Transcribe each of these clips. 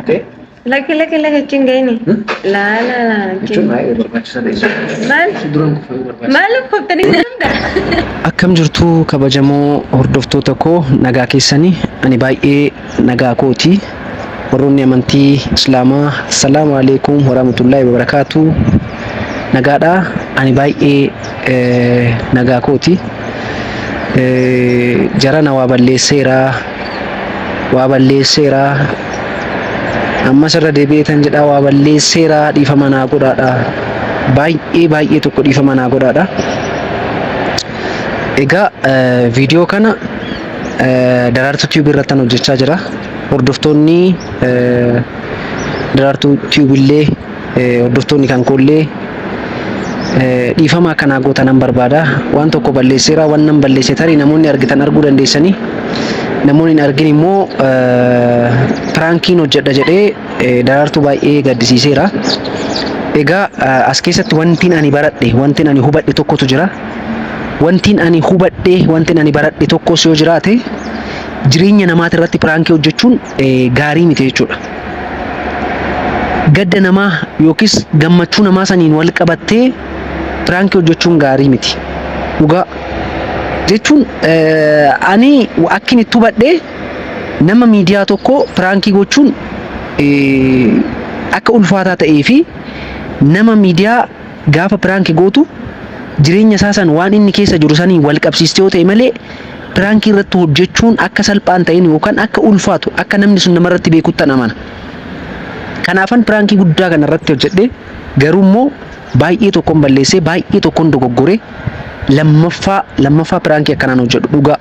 Laki cingeni. La. Maal koftani hunda. Akkam jirtu kabajamoo hordoftoota koo nagaa keessanii ani baay'ee nagaa kooti. Warroonni amantii Islaamaa assalamu alaikum warahmatullahi wabarakatuh. Nagaadha ani baay'ee nagaa kooti. Jarana waa balleesseera amma sirra deebi'eetan jedha waa balleesseera dhiifama naa godhaadha. Baay'ee tokko dhiifama naa godhaadha. Egaa viidiyoo kana Daraartuu Tube irratti hojjechaa jira. Hordoftoonni Daraartuu Tube illee hordoftoonni kan koollee dhiifama akkanaa gootanan barbaada. Waan tokko balleesseera waan nan balleesse tarii namoonni argitan arguu dandeessanii namoonni argin immoo prankiin hojjedha jedhee Daraartuu baay'ee gaddisiiseera. Egaa as keessatti wantiin ani baradhe wantiin ani hubadhe tokkotu jira. Wantiin ani hubadhe wantiin ani baradhe tokkos yoo jiraate jireenya namaati irratti piraankii hojjechuun gaarii miti jechuudha. Gadda namaa yookiis gammachuu namaa saniin wal qabattee piraankii hojjechuun gaarii miti. Dhugaa jechuun ani akkin itti hubadhe nama miidiyaa tokko piraankii gochuun akka ulfaataa ta'ee fi nama miidiyaa gaafa piraankii gootu jireenya isaa san waan inni keessa jiru sanii wal qabsiistee yoo ta'e malee piraankii irratti hojjechuun akka salphaan ta'in yookaan akka ulfaatu akka namni sun namarratti beekutti amana. Kanaafan piraankii guddaa kana irratti hojjedhe garuu immoo baay'ee tokkoon balleessee baay'ee tokkoon dogoggoree lammaffaa piraankii akkanaan hojjedhu dhugaa.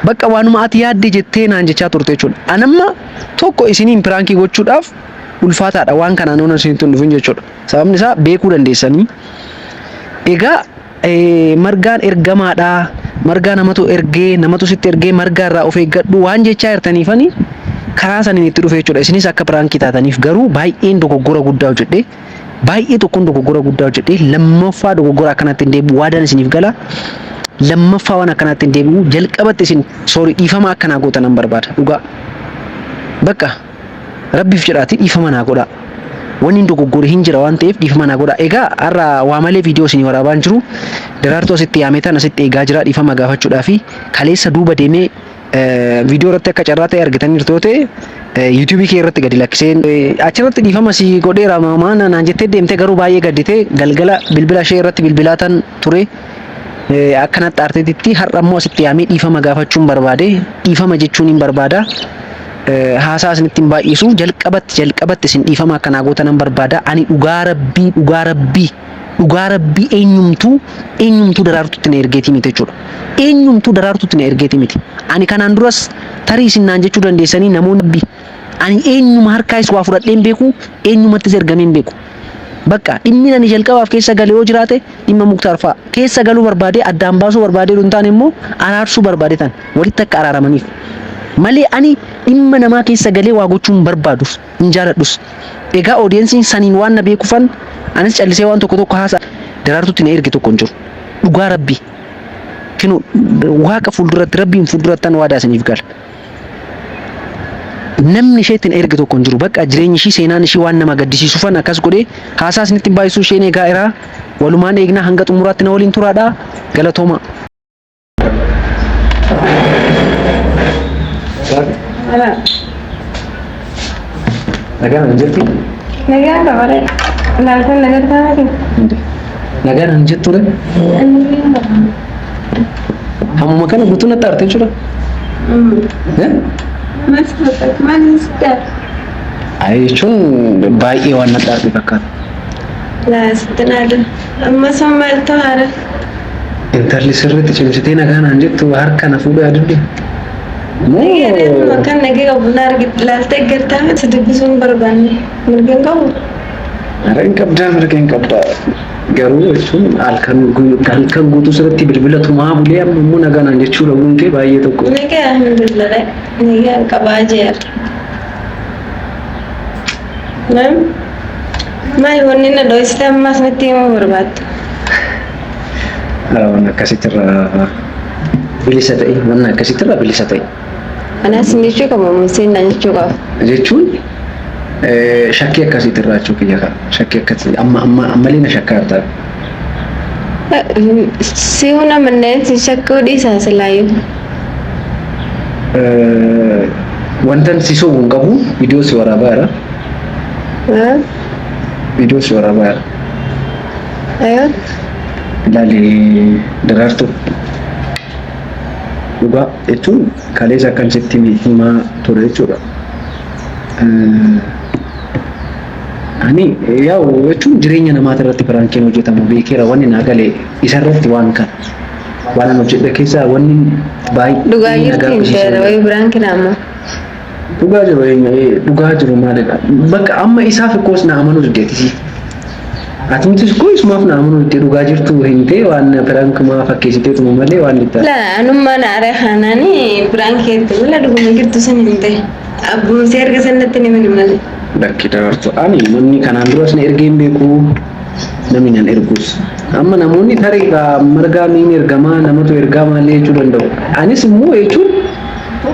Bakka waanuma ati yaadde jettee naan jechaa turte jechuudha. Anamma tokko isiniin piraankii gochuudhaaf ulfaataadha waan kanaan oona isinitti dhufin jechuudha. Sababni isaa beekuu dandeessanii. Egaa margaan ergamaadha. Margaa namatu sitti ergee margaa irraa of eeggadhu waan jechaa jirtaniifani karaa saniin itti dhufe jechuudha. Isinis akka piraankii taataniif garuu baay'een dogoggora guddaa hojjedhe. Baay'ee tokkoon dogoggora guddaa hojjedhe. Lammaffaa dogoggora akkanatti hin deebi'u waadaan isiniif gala. Lammaffaa waan akkanatti hin deebi'u jalqabatti isin dhiifama akkanaa gootanan barbaada dhugaa. Bakka rabbiif jedhaati dhiifama naa godhaa. Wanni dogoggore hin jira waan ta'eef dhiifama naa godhaa. Egaa har'a waa malee viidiyoo isinii waraabaan jiru. Daraartuu asitti yaameetan asitti eegaa jira dhiifama gaafachuudhaa fi kaleessa duuba deemee viidiyoo irratti akka carraa ta'e argitaniirtu yoo ta'e yuutuubii kee irratti gadi lakkiseen achirratti dhiifama si godheera maamaa naan jettee deemtee garuu baay'ee gadditee galgala bilbila ishee irratti bilbilaatan ture. Akkanatti aarteetitti har'a immoo asitti yaamee dhiifama gaafachuun barbaade dhiifama jechuun hin barbaada. Haasaa isinitti hin baay'isu jalqabatti isin dhiifama akkanaa gootanan barbaada. Ani dhugaa rabbii eenyumtuu Daraartuutti na ergeetii miti jechuudha. Eenyumtuu Daraartuutti na ergeetii miti. Ani kanaan duras tarii isin naan jechuu dandeessanii namoonni ani eenyuma harkaa is waa fudhadheen beeku eenyumattis ergameen beeku. Bakka dhimmi ani jalqabaaf keessa galee yoo jiraate dhimma Muktaar fa'a keessa galuu barbaade addaan baasuu barbaade hin taane immoo araarsuu barbaade tan walitti akka araaramaniif. Malee ani dhimma namaa keessa galee waa gochuun barbaadus hin jaaladhus. Egaa oodiyensiin saniin waan na beekufan anis callisee waan tokko haasa Daraartuutti na erge tokko hin jiru. Dhugaa rabbii. Kinu waaqa fuulduratti rabbiin fuuldurattan waadaa isiniif gala. Namni isheetti na erge tokko hin jiru. Bakka jireenyi ishii seenaan ishii waan nama gaddisiisufan akkas godhee haasaa isinitti baay'isuu isheen eegaa irraa walumaan eegnaa hanga xumuraatti na waliin turaadha. Galatooma. Nagaan jirti? Nagaan kabare. Nalkan nagaan taati. Nagaan jirtu dha? Hammuma kana guutuu natti aarte jechuudha? Maalis gaar. Jechuun baay'ee waan natti aarte fakkaata. Laasitti naadha. Amma sammaal ta'aadha. Intalli sirriitti cimsitee nagaan jettu harka na fuudhee adubde. Makan nagee qabu na argite laaltee gartaa si dubbisuun barbaanne mirgeen qabu. Mirgeen qabdaa. Garuu jechuun halkan guutuu sirriitti bilbila tumaa bulee amma immoo nagaan jechuudha guuntee baay'ee tokko. Nagaa alhamdulillah nagaa qabaa jeer. Maal wanni na dho'iste ammas natti himuu barbaaddu. Waan akkasittirraa bilisa ta'e waan akkasittirraa bilisa ta'e. Anas jechuu qaba Museen jechuu qaba. Jechuun shakkii akkasiitti irraachuu kiyya kan shakkii akkasii ammallee na shakkaartaa. Si una manneetti shakkuu dhiisaa silaayyuu. Wantan si sobuun qabu viidiyoo si waraabaa jira. Viidiyoo si waraabaa jira. Ayoo. Ilaalee daraartuu. Dhugaa jechuun kaleessa akkasitti himaa ture jechuudha. Ani yaa'u jechuun jireenya namaa irratti piraankiin hojjetamu beekeera wanni naa galee isarratti waan kana waan an hojjedhe keessaa wanni baay'ee Dhugaa jirtiin jedha wayi piraankiin ammoo. Dhugaa jiru maalidha bakka amma isaaf ikkoos na amanuu diddeetisi. Ati mitis koo isumaaf na amanuu diddee dhugaa jirtu hin ta'e waan piraankumaa fakkeessiteetuma malee waan itti. La anummaa naaree haanaanii piraankeetti wala dhuguma jirtu san hin ta'e. Abbumsi erga sanatti ni mini malee. Bakki dabartu ani namni kanaan duras na ergee hin beeku namni nan ergus. Amma namoonni tareegaa margaa niin ergamaa namatu ergaa malee jechuu danda'u. Anis immoo jechuun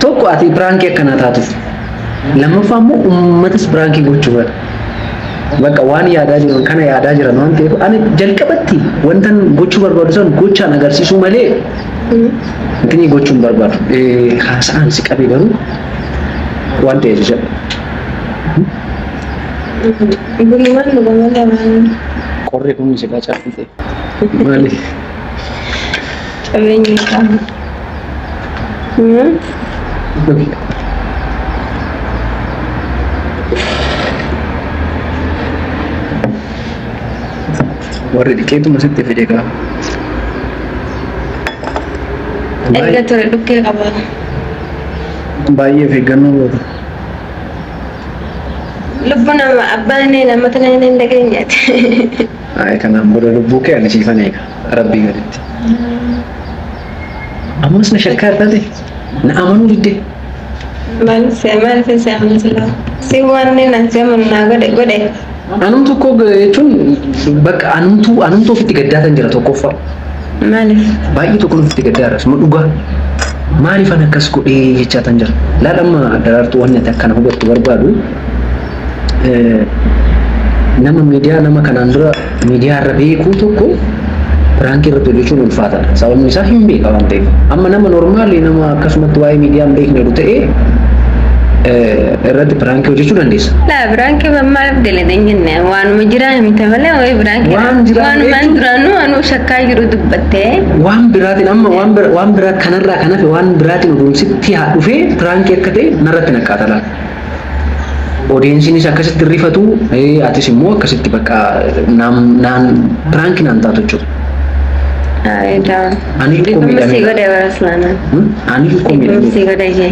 tokko ati piraankii akkanaa taatuuf lammaffaa immoo uummatas piraankii gochuu bara. Bakka waan yaadaa jiran kana yaadaa jiran waan ta'eef ani jalqabatti wantan gochuu barbaadu san gochaan agarsiisuu malee intini gochuun barbaadu. Haasa'aan si qabee garuu waan ta'eef jedha. Bunumaan dhugamaa maali? Qorree kun si qacaafite. Maali? Qabeenyi qaba. Warri dhiqeetuma sitti fide kaa. Erga ture dhukkee qaba. Baay'ee of eeggannoo gootu. Lubbu nama abbaan namatti nama hin dhageenyaati. Kanaan booda lubbuu kee ani siifan eega rabbii gaditti. Ammas na shakkaa taate na amanuu diddee. Maal fi amansiisa. Si waan na si amanu naa godhe. Anumtu koo jechuun bakka anumtu ofitti gaddaatan jira tokkoffaa. Maaliif? Baay'ee tokko ofitti gaddaara suma dhugaa. Maaliif an akkas godhee jechaatan jira. Laadhamma daraartuu wanni ati akkana hubattu barbaadu. Nama miidiyaa nama kanaan dura miidiyaa irra beekuu tokko piraankii irratti hojjechuun ulfaataadha. Sababni isaa hin beeka waan ta'eef. Amma nama normaalii nama akkasumatti waa'ee miidiyaa hin beekne ta'ee irratti piraankii hojjechuu dandeessa. La piraankii maaliif daladan jenne waanuma jiraan miti malee wayi piraankii waanumaan duraanuu waanuu shakkaa jiru dubbattee. Waan biraatiin amma waan biraa kanarraa kan hafe waan biraatiin oduunsitti haa dhufee piraankii akka ta'e narratti nakkaata laata. Odeensiinis akkasitti rifatu atis immoo akkasitti bakka naan piraankii naan taatu jechuudha. Ani dhiifama sii godhe baraslaan. Ani dhiifama sii godhe ishee.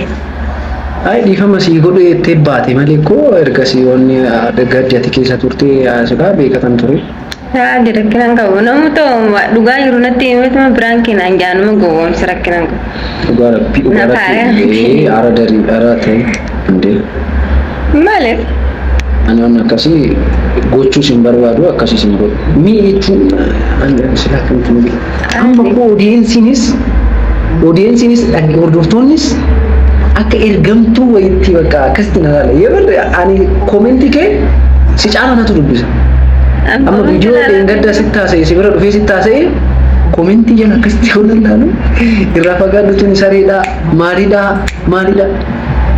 Dhiifama sii godhe jettee baate malee koo ergasii wanni gaddi ati keessa turtee asirraa beekatan ture. Haadhi rakkinaan qabu namni ta'u dhugaa jiru natti himatama piraankiin anjaanuma gowwoomsa rakkinaan qabu. Dhugaa rabbii ara darii ara ta'e hundee. Maaliif? Ani waan akkasii gochuus hin barbaadu akkasiis hin godhu. Mii jechuun silaa akkamitti nu beeku. Amma koo odeessiinis hordoftoonnis akka ergamtuu wayitti bakka akkasitti na ilaala. Yoo ani koomentii kee si caala natu dubbisa. Amma viidiyoo dheengaddaa sitti haasa'e si bira dhufee sitti haasa'e koomentii jala akkasitti yoo ilaalu irraa fagaadhutuun sareedhaa maalidhaa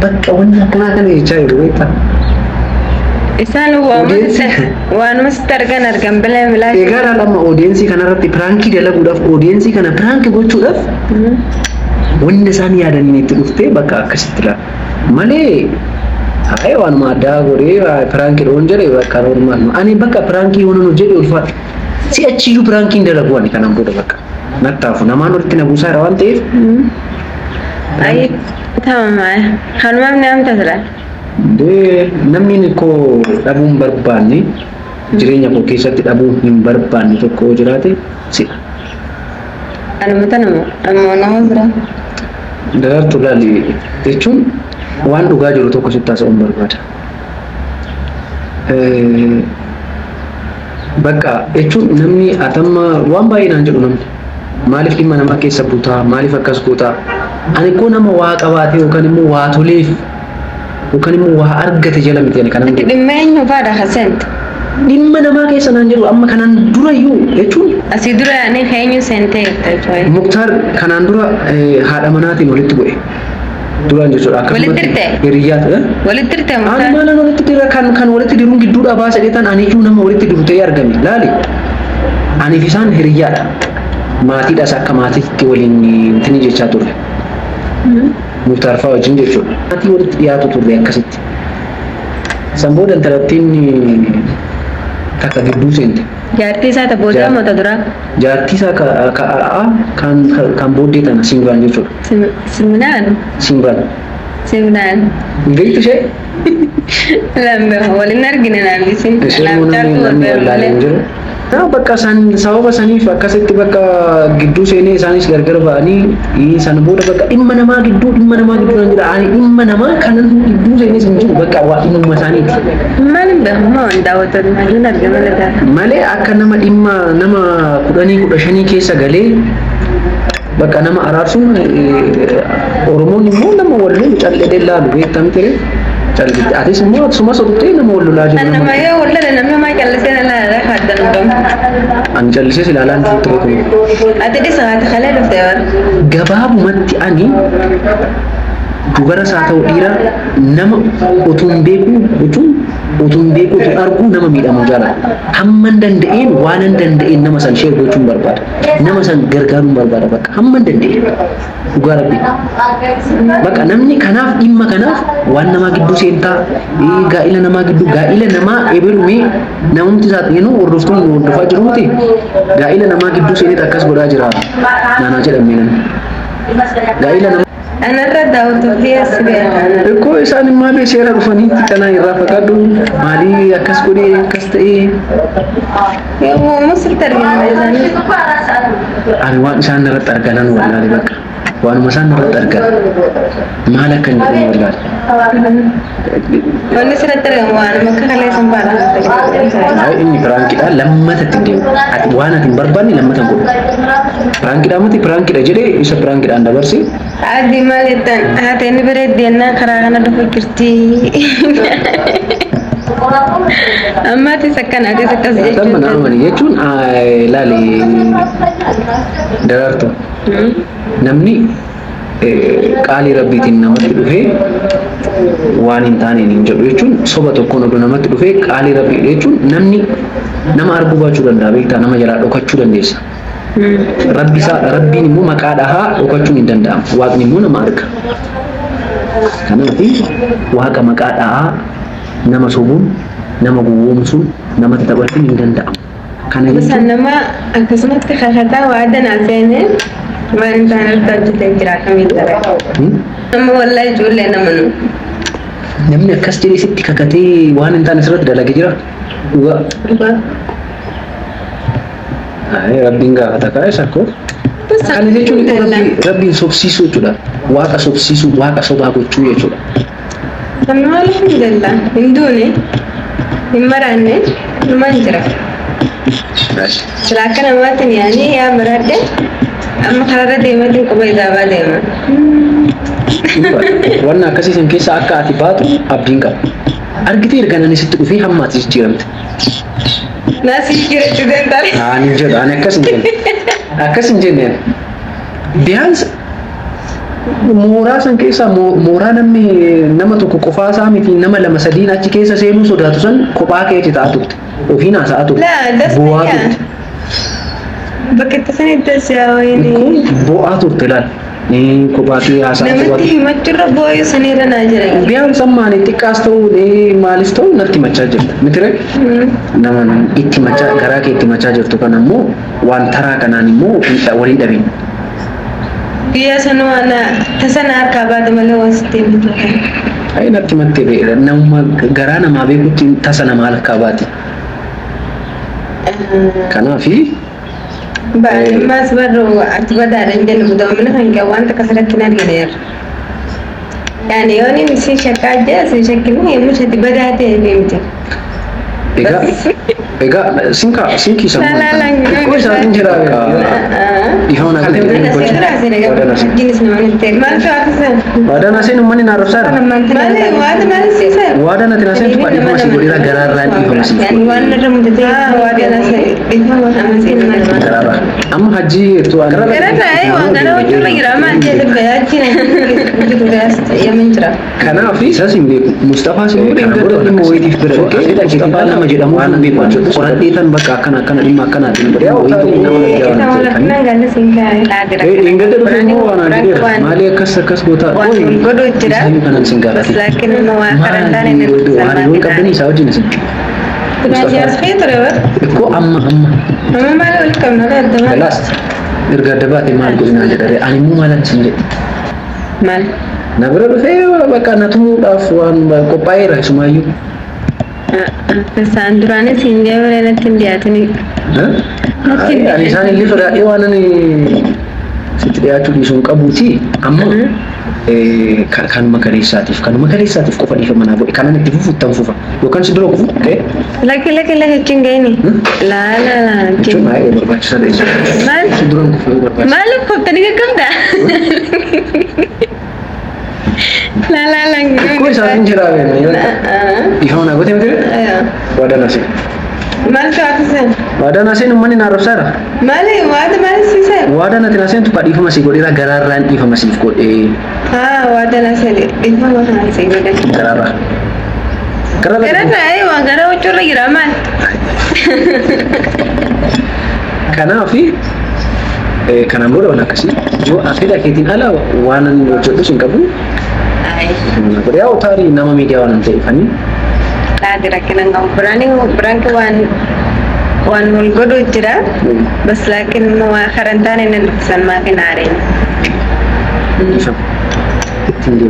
bakka wanni akkanaa kana jechaa jiru beektaa. Isaan waanuma sitti argan bilee bilaa. Egaa lama odeensii kanarratti piraankii dalaguudhaaf odeensii kana piraankii gochuudhaaf wanni isaan yaadaniin itti dhuftee bakka akkasitti dha malee waanuma addaa godhee piraankii dhoon jedhe bakka normaal ani bakka piraankii waan hojjedhe ulfaata si'achiyyuu piraankiin dalagu ani kanaan booda bakka nattaafu namaan walitti na buusaa jira waan ta'eef. Ayi tamam hanumaaf ni amta jira. Namni koo dhabuu hin barbaanne jireenya koo keessatti dhabuu hin barbaanne tokko jiraate si'a. Anumata ammoo nama bira. Daraartuu laali jechuun waan dhugaa jiru tokko sitti haasa'uun barbaada. Bakka jechuun namni atamma waan baay'ee naan jedhu namni maaliif dhimma namaa keessa buutaa maaliif akkas gootaa ani koo nama waa qabaatee yookaan immoo waa toleef yookaan immoo waa argate jala miti kana Ati dhimma eenyu faadha hasent? dhimma namaa keessa naan jedhu amma kanaan durayyuu jechuun Asii dura ani eenyu sentee jettee Muktaar kanaan dura haadha manaatiin walitti bu'e. Duraan jechuudha Walitti hirte? Hiriyaat. Walitti hirte Ani Muktaar? maalan walitti dira kan walitti diruun gidduudha baasa jedhan ani iyyuu nama walitti diru ta'ee argame. Laali. Aniif isaan hiriyaadha. Maatiidhas akka maatiitti waliin tini jechaa turre. Muktaar fa'aa wajjin jechuudha. Maatii walitti dhiyaatu turre akkasitti. San booda intalattiin takka gidduu seente. Jaartii isaa tabbootaa mata duraa? Jaartii isaa kan booddee tana Simraan jechuudha. Simnaan? Simraan. Simnaan. Beektu ishee? Lambe waliin argine naannisin. Isheen namni wallaalee jiru. Bakka sababa saniif akkasitti bakka gidduu seenee isaanis gargar ba'anii san booda bakka dhimma namaa gidduu nan jira. Ani dhimma namaa kanan gidduu seenee sin jiru bakka waa dhimma isaaniiti. Maaliin beekamaa waan daawwatan maaliin argama lataa? Malee akka nama dhimma nama 15 keessa galee bakka nama araarsuun Oromoon immoo nama walluu callee laalu beektamti ture. Atis immoo suma sottee nama wal lolaa jiru. Nama yoo wallada namni maa callisee na laala haddan dhum. Ani callisee ilaalaan ture kun. Ati dhisa haati kalee dhuftee waan. Gabaabumatti ani dubaras haa ta'u dhiira nama utuun beeku utuun argu nama miidhamu jaalladha. Hamman danda'een waanan danda'een nama san sheer gochuun barbaada. Nama san gargaaruun barbaada bakka hamman danda'een. Dhugaa rabbi. Bakka namni kanaaf dhimma kanaaf waan namaa gidduu seentaa gaa'ila namaa gidduu gaa'ila namaa eberumee namumti isaa xiyyeenu hordoftuun hordofaa jiru miti. Gaa'ila namaa gidduu seenet akkas godhaa jira. Naanaa jedhamee namni. Gaa'ila namaa Anarra daawwatu fi as beekan. Ekkoo isaan immoo seera dhufaniitti kanaa irraa fakkaatu maalii akkas godhee akkas ta'ee. Yoo musutti argina isaanii. Ani waan isaan irratti arganan wallaale bakka. Waanuma isaan irratti argan maal akka hin jedhu wallaale. Wanni sirratti argamu waan akka kalee sun baadha. Inni piraankiidha lammata itti deemu. Waan ati hin barbaanne lammata hin godhu. Piraankiidha miti piraankiidha jedhee isa piraankiidhaan dabarsi. Adi maal jettan haati inni bareeddeenna karaa kana dhufu jirti. Ammaatis akkanaatis akkas jechuudha. Mana amani jechuun laali daraartu. Namni qaalii rabbiitiin namatti dhufee waan hin taaneen hin jedhu jechuun soba tokkoon oduu namatti dhufee qaalii rabbii jechuun namni nama arguu baachuu danda'a beektaa nama jalaa dhokachuu dandeessa. Rabbiin immoo maqaa dhahaa dhokachuun hin danda'amu. Waaqni immoo nama arga. Kanaaf waaqa maqaa dhahaa nama sobuun nama gowwoomsuun namatti taphachuun hin danda'amu. Kana jechuun nama akkasumatti kakataa waadan alfeene maal hin taane irratti hojjetee jira akkamiin dara. Nama wallaa ijoollee nama nu. Namni akkas jedhee sitti kakatee waan hin taane sirratti dalagee jira. Dhugaa. Rabbiin gaafata kaa'e sakkoo. Kana jechuun rabbiin sobsiisuu jechuudha. Waaqa sobsiisuu, waaqa sobaa gochuu jechuudha. Kan maaliif hin dallaa? Hin duune, hin maraanne, dhumaan jira. Silaa akka namaatiin yaanii yaa baraadde amma karaarra deematiin quba isaabaa deema. Wanna akkasiisan keessa akka ati baatu abdiin qaba. Argitee erganaan sitti dhufee hamma ati jijjiiramte. Naasii jiraachuu danda'e. Ani jedhu ani akkas hin jenne. Akkas hin jenne. Biyaansa mooraa san keessa mooraa nama tokko qofaa isaa miti nama lama sadiin achi keessa seenuu sodaatu san kophaa keessa taa'aa turte. Ofiin haasa'aa turte. Bu'aa turte. Bakka itti sanitti asiyaa wayini. Bu'aa turte laal. Kophaatti haasa'aa turte. Namatti himachurra boo'ee sanirra naa jira. Biyaansa maali xiqqaas ta'uu maalis ta'uu natti himachaa jirta. Mitire nama itti himachaa garaa kee itti himachaa jirtu kan ammoo waan taraa kanaan immoo waliin dhabin. Biyya sana waan tasana harkaa baate malee waan sitti himatu. Ayi natti himattee nama garaa namaa beekutti tasa nama harkaa baate. Kanaafi Baay'immaas barruu ati badaadha hin jennu butamina kan qabu wanta akkasirratti hin argineerra. Yaani yoo inni si shakkaa jira si shakkinu yemmuu shatti badaa ta'e deemte. Egaa Egaa sinki sama. Kau saat ini cerah. Ihon aku jenis namanya Wadah nasi numani narosar. Wadah nanti nasi itu pak masih boleh gararan ihon masih. Gararan. Am haji itu Gara wajib lagi ramai jadi bayaji ya mencera. Karena Afisa sih Mustafa sih udah mau itu berarti Mustafa nama jadi mana nih pak? Orang itu bakal akan dimakan nanti beliau itu enggak ada semua orang dia malah kas kota godo cira kanan singgah lakin mau karantan ini hari ini Saudi nih belajar fitur ya kok amma malah welcome nada teman jelas irga debat iman ku ina dari animu malan sendiri mal nah berapa saya bakal natumu afwan kopaira sumayu Sandurane singgah berada tindiat ni. Ani sana ini sudah iwan ni setiap tu disungka buci, amma kan makarisatif kau pada ikan mana boleh kanan itu futang fufa, bukan sedoro fufa, okay? Laki cingga ini, la. Cuma berbaca saja. Mal, Sedoro fufa berbaca. malu kau tadi kau dah. La. Kau saat ini cerah ni. Ihon aku tengok tu. Wadah nasi. Mal tu apa sih? Wadah nasi numani narosar. Wadah sih sih. Wadah nanti nasi tu pak informasi kau dia gararan informasi kau wadah nasi itu apa nasi ini? Gararan. Karena gara ucur lagi ramai. Karena Afi kana bodo na kasi jo afida ketin ala wanan ucur tu singkabu. Beliau tari nama media wanan telefoni. Tadi rakinan kau berani wan mulgodo cira, bas lakin mau karantan ini lukisan makin hari. Tinggi.